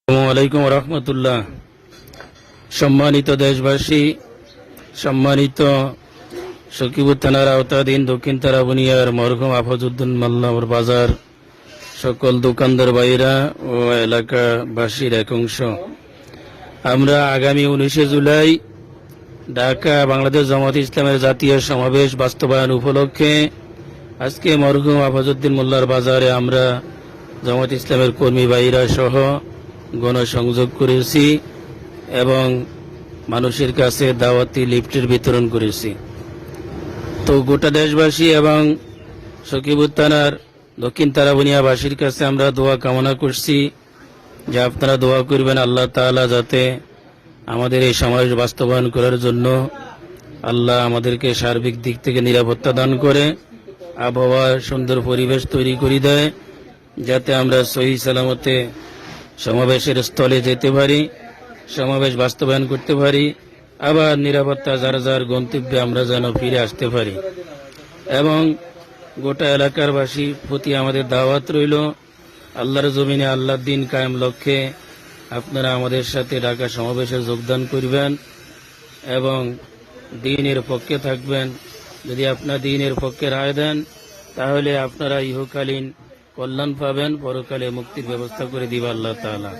আসসালামু আলাইকুম রহমতুল্লাহ। সম্মানিত দেশবাসী, সম্মানিত সখীপুর থানার আওতাধীন দক্ষিণ তারাবুনিয়ার মরহুম আফাজউদ্দিন মাল্লামর বাজার সকল দোকানদার ভাইরা ও এলাকাবাসীর এক অংশ, আমরা আগামী 19শে জুলাই ঢাকা বাংলাদেশ জামাত ইসলামের জাতীয় সমাবেশ বাস্তবায়ন উপলক্ষে আজকে মরহুম আফাজউদ্দিন মোল্লার বাজারে আমরা জামাত ইসলামের কর্মী ভাইরা সহ গণসংযোগ করেছি এবং মানুষের কাছে দাওয়াতি লিফটের বিতরণ করেছি। তো গোটা দেশবাসী এবং সখীপুর থানার দক্ষিণ তারাবুনিয়াবাসীর কাছে আমরা দোয়া কামনা করছি যে আপনারা দোয়া করবেন আল্লাহ তাআলা যাতে আমাদের এই সমাবেশ বাস্তবায়ন করার জন্য আল্লাহ আমাদেরকে সার্বিক দিক থেকে নিরাপত্তা দান করে, আবহাওয়ার সুন্দর পরিবেশ তৈরি করে দেয়, যাতে আমরা সহি সালামতে সমাবেশের স্থলে যেতে পারি, সমাবেশ বাস্তবায়ন করতে পারি, আবার নিরাপত্তা যার যার গন্তব্যে আমরা যেন ফিরে আসতে পারি। এবং গোটা এলাকার বাসীর প্রতি আমাদের দাওয়াত রইল, আল্লাহর জমিনে আল্লাহর দিন কায়েম লক্ষ্যে আপনারা আমাদের সাথে ঢাকা সমাবেশে যোগদান করবেন এবং দ্বীনের পক্ষে থাকবেন। যদি আপনারা দ্বীনের পক্ষে রায় দেন তাহলে আপনারা ইহকালীন কল্যাণ পাবেন, পরকালে মুক্তির ব্যবস্থা করে দিবে আল্লাহ তাআলা।